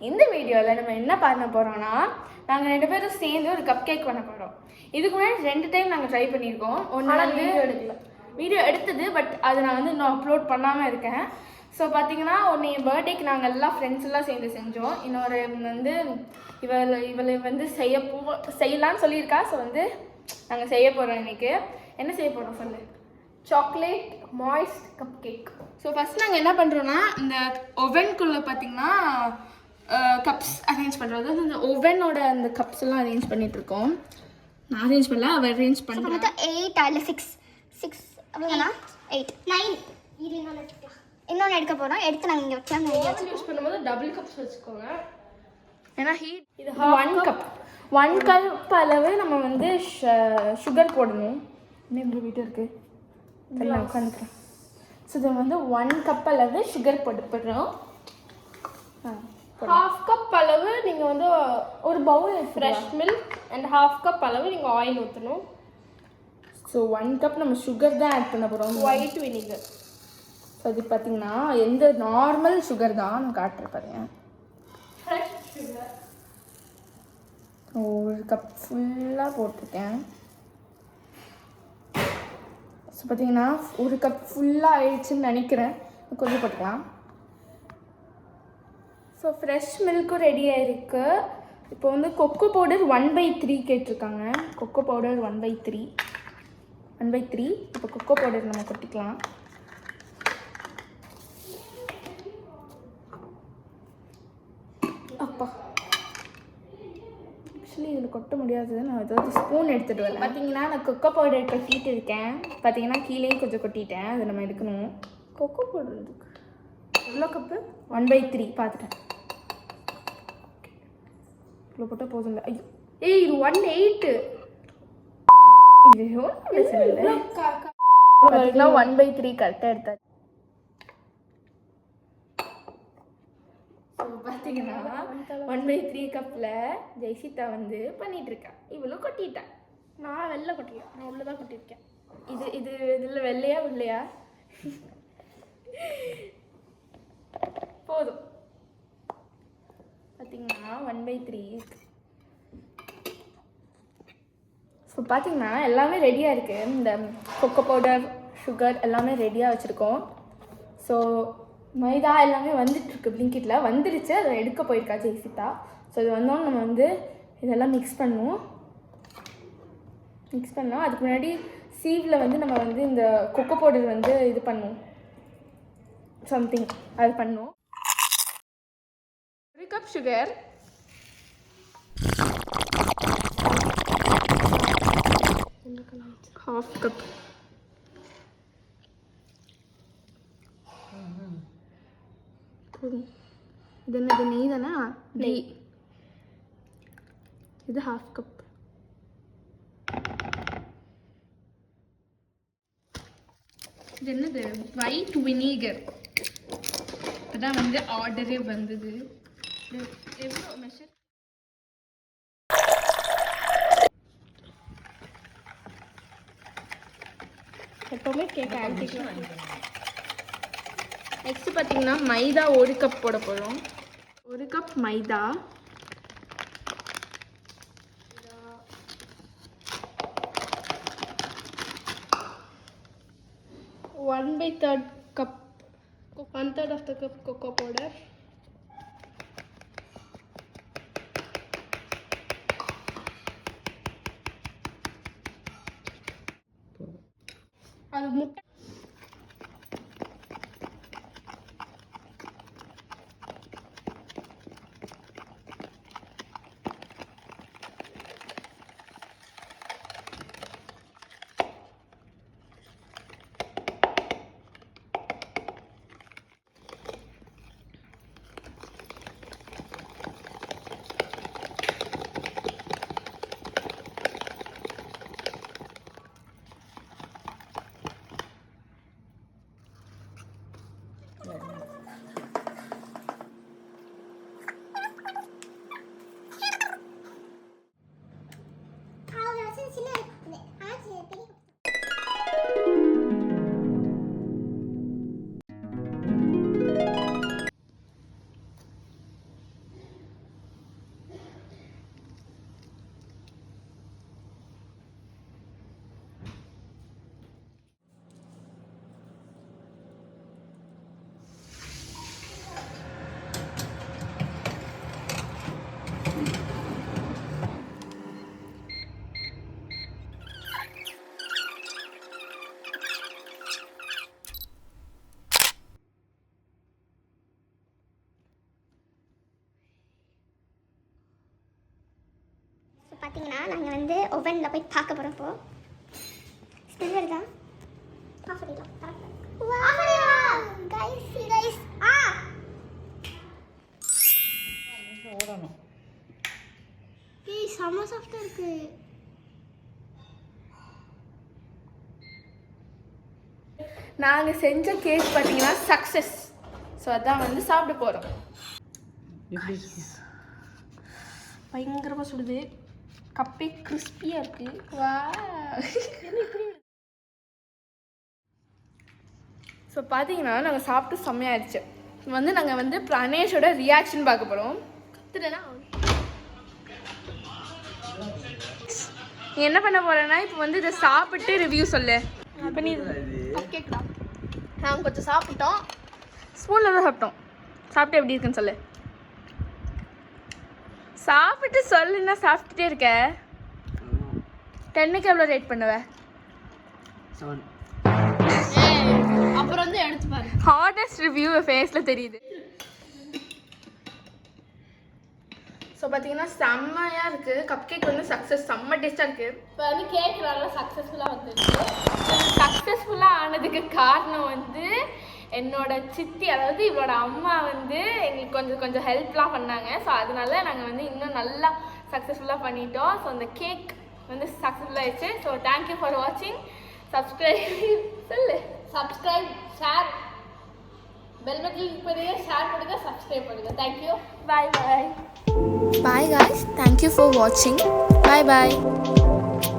இந்த வீடியோவில் நம்ம என்ன பண்ண போகிறோம்னா நாங்கள் 2 பேரும் சேர்ந்து ஒரு கப் கேக் பண்ண போகிறோம். இதுக்கு முன்னாடி 2 டைம் நாங்கள் ட்ரை பண்ணியிருக்கோம். ஒன்று வந்து வீடியோ எடுத்தது, பட் அதை நான் வந்து இன்னும் அப்லோட் பண்ணாமல் இருக்கேன். ஸோ பார்த்தீங்கன்னா ஒன்று என் பர்த்டேக்கு நாங்கள் எல்லாம் ஃப்ரெண்ட்ஸ் எல்லாம் சேர்ந்து செஞ்சோம். இன்னொரு வந்து இவளை வந்து செய்யலான்னு சொல்லியிருக்கா. ஸோ வந்து நாங்கள் செய்ய போகிறோம். இன்றைக்கி என்ன செய்ய போகிறோம் சொல்லு? Chocolate moist cup cake. So first நாங்கள் என்ன பண்ணுறோன்னா, இந்த ஓவனுக்குள்ளே பார்த்தீங்கன்னா கப்ஸ் அரேஞ்ச் பண்ணுறோம். அதாவது இந்த ஓவனோட அந்த கப்ஸ் எல்லாம் அரேஞ்ச் பண்ணிகிட்ருக்கோம். நான் அரேஞ்ச் பண்ணல, அவள் அரேஞ்ச் பண்ணுறேன். 8 அல்ல 6 அவ்வளோதானா? 8 9 இது இன்னொன்று எடுக்க போகிறோம். எடுத்து நாங்கள் இங்கே வைக்கலாம். யூஸ் பண்ணும்போது டபுள் கப்ஸ் வச்சுக்கோங்க. ஏன்னா ஹீட் இது 1 கப் அளவு நம்ம வந்து சுகர் போடணும். இன்னும் வீட்டு இருக்குது நான் உட்காந்துக்கிறேன். ஸோ இதை வந்து 1 கப் அளவு சுகர் போட்டுறோம். ஹாஃப் கப் அளவு நீங்கள் வந்து ஒரு bowl fresh milk and half cup அளவு நீங்கள் ஆயில் ஊற்றணும். ஸோ 1 கப் நம்ம சுகர் தான் ஆட் பண்ண போகிறோம். White vinegar. ஸோ அது பார்த்தீங்கன்னா எந்த நார்மல் சுகர் தான் நான் காட்டுறேன் பாருங்க. ஃப்ரெஷ் சுகர் 1 கப் ஃபுல்லாக போட்டிருக்கேன். ஸோ பார்த்தீங்கன்னா 1 கப் ஃபுல்லாக ஆயிடுச்சுன்னு நினைக்கிறேன். கொஞ்சம் போட்டுக்கலாம். ஸோ ஃப்ரெஷ் மில்க்கும் ரெடியாக இருக்குது. இப்போ வந்து கொக்கோ பவுடர் 1/3 கேட்டிருக்காங்க. Cocoa powder 1/3. இப்போ கொக்கோ பவுடர் நம்ம கொட்டிக்கலாம். அப்பா ஆக்சுவலி இதில் கொட்ட முடியாது. நான் ஏதாவது ஸ்பூன் எடுத்துகிட்டு வரேன். பார்த்தீங்கன்னா நான் கொக்கோ பவுடர் கொட்டிகிட்டு இருக்கேன். பார்த்தீங்கன்னா கீழேயும் கொஞ்சம் கொட்டிட்டேன். அதை நம்ம எடுக்கணும். கொக்கோ பவுடர் இருக்கு. எவ்வளோ கப்பு? 1/3 பார்த்துட்டேன். இவ்வளோ போட்டால் போதும் இல்லை. ஐயோ ஏய் இது 1/8. இது ஒன்றும் பிரச்சனை இல்லை. பார்த்தீங்கன்னா 1/3 கரெக்டாக எடுத்தாச்சு. ஸோ பார்த்தீங்கன்னா 1/3 கப்பில் ஜெய்சிதா வந்து பண்ணிகிட்ருக்கேன். இவ்வளோ கொட்டிட்டேன். நான் வெளில கொட்டிருக்கேன். நான் உள்ள தான் கொட்டியிருக்கேன். இதில் வெள்ளையா உள்ளையா? போதும். பார்த்தீங்கன்னா 1/3. ஸோ பார்த்தீங்கன்னா எல்லாமே ரெடியாக இருக்குது. இந்த கொக்கோ பவுடர் சுகர் எல்லாமே ரெடியாக வச்சுருக்கோம். ஸோ மைதா எல்லாமே வந்துட்டுருக்கு. பிளிங்கிட்டில் வந்துடுச்சு. அதை எடுக்க போயிருக்கா ஜெய்சிதா. ஸோ இது வந்தோன்னு நம்ம வந்து இதெல்லாம் மிக்ஸ் பண்ணலாம். அதுக்கு முன்னாடி சீவில் வந்து நம்ம வந்து இந்த கொக்கோ பவுடர் வந்து இது பண்ணுவோம். சம்திங் அது பண்ணுவோம். 1 கப் சுகர், ஹாஃப் கப் போதும். இது என்னது? நெய் தானே? நெய். இது ஹாஃப் கப். இது என்னது? White vinegar. அதான் வந்து ஆர்டரே வந்தது. எவ்வளோ மெஷர்? எப்போவுமே கேக் ஆன்டிக்கலாம். நெக்ஸ்ட் பார்த்தீங்கன்னா மைதா 1 கப் போட போகிறோம். 1 cup maida, 1/3 cup, 1/3 of the cup cocoa powder. அது முட்டை பார்த்தீங்கன்னா நாங்கள் வந்து ஓவனில் போய் பார்க்க போகிறோம். இப்போ ஸ்மெல் வருதா? ஆஃப் பண்ணிடலாம். கைஸ் ஓடணும். ஏய் செம்ம சாஃப்டாக இருக்கு. நாங்கள் செஞ்ச கேக் பார்த்தீங்கன்னா சக்ஸஸ். ஸோ அதான் வந்து சாப்பிட போகிறோம். பயங்கரமாக சுடுது. கப்பே கிறிஸ்பியாக இருக்குது. வா ஸோ பார்த்தீங்கன்னா நாங்கள் சாப்பிட்டு செம்மையாயிடுச்சு. வந்து நாங்கள் வந்து பிரணேஷோட ரியாக்ஷன் பார்க்க போகிறோம். கத்துறேன்னா நீ என்ன பண்ண போகிறேன்னா இப்போ வந்து இதை சாப்பிட்டு ரிவ்யூ சொல்லு. இப்போ நீ கப் கேக் தான். நாங்கள் கொஞ்சம் சாப்பிட்டோம். ஸ்பூனில் தான் சாப்பிட்டோம். சாப்பிட்டு எப்படி இருக்குன்னு சொல்லு. சாப்பிட்டு சொல்லுன்னா சாப்பிட்டுட்டே இருக்க. 10க்கு எவ்வளோ ரேட் பண்ணுவ? 7. அப்புறம் வந்து எடுத்து பாரு. ஹானஸ்ட் ரிவ்யூ ஃபேஸில் தெரியுது. ஸோ பார்த்தீங்கன்னா செம்மையாக இருக்குது. கப் கேக் வந்து சக்ஸஸ், செம்ம டேஸ்ட்டாக இருக்குது. இப்போ வந்து கேக் நல்லா சக்ஸஸ்ஃபுல்லாக வந்துருக்கு. சக்ஸஸ்ஃபுல்லாக ஆனதுக்கு காரணம் வந்து என்னோட சித்தி, அதாவது இவளோட அம்மா வந்து எங்களுக்கு கொஞ்சம் ஹெல்ப்லாம் பண்ணாங்க. ஸோ அதனால நாங்கள் வந்து இன்னும் நல்லா சக்ஸஸ்ஃபுல்லாக பண்ணிட்டோம். ஸோ அந்த கேக் வந்து சக்ஸஸ்ஃபுல்லாக ஆயிடுச்சு. ஸோ தேங்க்யூ ஃபார் வாட்சிங். Subscribe share bell button click பண்ணுங்க, ஷேர் பண்ணுங்க, சப்ஸ்கிரைப் பண்ணுங்க. Thank you. Bye guys. Thank you for watching. Bye bye.